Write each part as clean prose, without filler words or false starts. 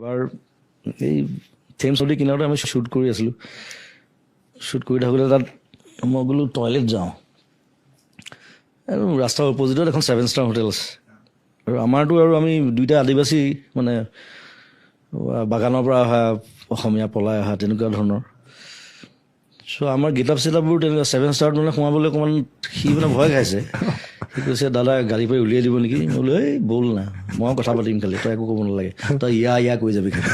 এবাৰ এই থেমছ নদী কিনাৰতে আমি শ্বুট কৰি আছিলোঁ। শ্বুট কৰি থাকোঁতে তাত মই বোলো টয়লেট যাওঁ। আৰু ৰাস্তাৰ অপজিটত এখন 7 ষ্টাৰ হোটেল আছে। আৰু আমাৰতো আৰু আমি দুইটা আদিবাসী মানে বাগানৰ পৰা অহা অসমীয়া পলাই অহা তেনেকুৱা ধৰণৰ। চ' আমাৰ গেটআপ চেটআপবোৰ তেনেকুৱা 7 ষ্টাৰত মানে সোমাবলৈ অকণমান সি মানে ভয় খাইছে। সি কৈছে দাদা গাড়ী পৰা উলিয়াই দিব নেকি? মই বোলো এই ব'ল না, মই কথা পাতিম খালি, তই একো ক'ব নালাগে, তই ইয়া কৈ যাবি খালি।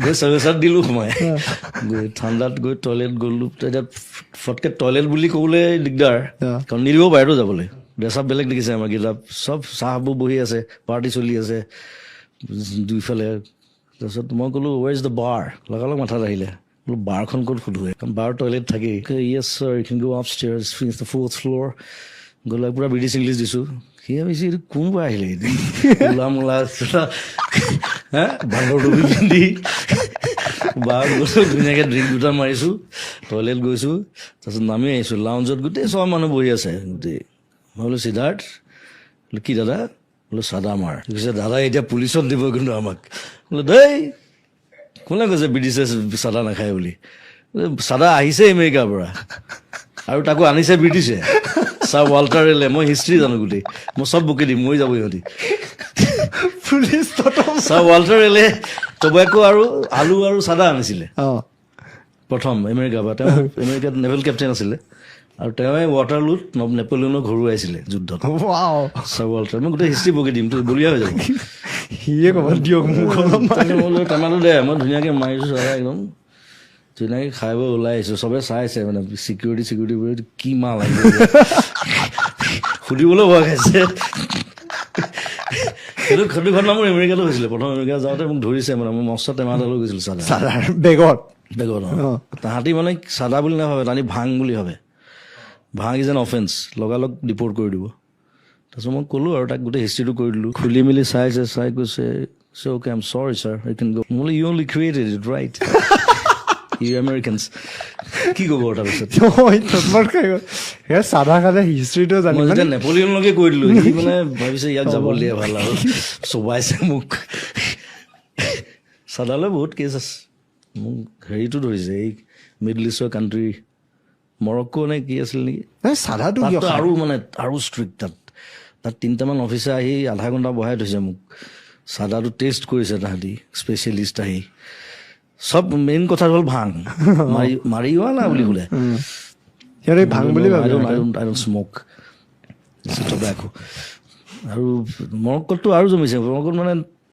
গৈ 7 ষ্টাৰত দিলোঁ সোমাই। গৈ ঠাণ্ডাত গৈ টয়লেট গ'লোঁ। এতিয়া ফটকৈ টয়লেট বুলি ক'বলৈ দিগদাৰ, কাৰণ নিদিব পাৰেতো যাবলৈ। ড্ৰেছ আপ বেলেগ দেখিছে আমাৰ গেটআপ, চব চাহবোৰ বহি আছে, পাৰ্টি চলি আছে দুইফালে। তাৰপিছত মই ক'লোঁ ৱেৰ ইজ দ্য বাৰ? লগালগ মাথাত আহিলে, বোলো বাৰখন ক'ত সোধোঁ, কাৰণ বাৰ টয়লেট থাকেই। Yes sir, you can go upstairs, finish the 4th floor. গ'লে পূৰা ব্ৰিটিছ ইংলিছ দিছোঁ। সি ভাবিছে এইটো কোনোবা আহিলে, মূলা বান্দৰ টুপি পিন্ধি। বাৰ গৈছোঁ, ধুনীয়াকৈ ড্ৰিংক দুটা মাৰিছোঁ, টয়লেট গৈছোঁ, তাৰপিছত নামি আহিছোঁ লাউঞ্জত। গোটেই চব মানুহ বহি আছে গোটেই। মই বোলো সিদ্ধাৰ্থ, বোলো কি দাদা? বোলো চাদা মাৰ। কৈছে দাদা এতিয়া পুলিচত দিব কিন্তু আমাক। বোলো দেই কোনে কৈছে ব্ৰিটিছে চাদা নাখায় বুলি? চাদা আহিছে আমেৰিকাৰ পৰা, আৰু তাকো আনিছে ব্ৰিটিছে। ছাৰ ৱাল্টাৰ ৰেলে, মই হিষ্ট্ৰী জানো গোটেই, মই চব বকি দিম, মৰি যাব সিহঁতি। পুলিচ ছাৰ ৱাল্টাৰ ৰেলে টবেকো আৰু আলু আৰু চাদা আনিছিলে প্ৰথম আমেৰিকাৰ পৰা। তেওঁ আমেৰিকাত নেভেল কেপ্টেইন আছিলে, আৰু তেওঁৱে ৱাটাৰলুত নেপলিয়নক হৰুৱাইছিলে যুদ্ধত। ছাৰ ৱাল্টাৰ, মই গোটেই হিষ্ট্ৰী বকি দিম, তো বলীয়া হৈ যাব। সিয়ে ক'ব দিয়ক মোক টেমাটো দে, মই ধুনীয়াকৈ মাৰিছোঁ চাদা, একদম ধুনীয়াকৈ খাই বৈ ওলাই আহিছোঁ। চবে চাইছে মানে চিকিউৰিটি কি মাল আহিব, সুধিবলৈ ভয় খাইছে। সেইটো ঘটনা মোৰ আমেৰিকাতো হৈছিলে। প্ৰথম আমেৰিকা যাওঁতে মোক ধৰিছে, মানে মই মস্ত টেমা এটা লৈ গৈছিলোঁ চাদা বেগত। তাহাঁতি মানে চাদা বুলি নাভাবে, তাহাঁতি ভাং বুলি ভাবে। ভাং ইজ এন অফেন্স, লগালগ ডিপৰ্ট কৰি দিব। তাৰপিছত মই ক'লোঁ আৰু তাক গোটেই হিষ্ট্ৰীটো কৰি দিলোঁ। খুলি মেলি চাই কৈছে okay I am sorry sir, I can go. মই বোলো you only created it right, you Americans. কি ক'ব তাৰপিছত? চাদা খালে হিষ্ট্ৰীটো জানি মই যেতিয়া নেপলিয়নলৈকে কৈ দিলোঁ, সি মানে ভাবিছে ইয়াক যাব দিয়ে ভাল, আৰু চবাইছে মোক। চাদালৈ বহুত কেছ আছে। মোক হেৰিটো ধৰিছে, এই মিডল ইষ্টৰ কাণ্ট্ৰি, মৰক্কো নে কি আছিল নেকি, চাদাটো আৰু মানে আৰু ষ্ট্ৰিক্ট। তাত 3টামান অফিচাৰ আহি আধা ঘণ্টা বহাই থৈছে মোক, চাদাটো টেষ্ট কৰিছে তাহাঁতি, স্পেচিয়েলিষ্ট আহি। চব মেইন কথা হ'ল ভাং, মাৰি হোৱা না বুলি ক'লে। ভাং বুলি আই ডোন্ট স্ম'ক টবেকো। আৰু মৰক্কোততো আৰু জমিছে। মৰক্কোত মানে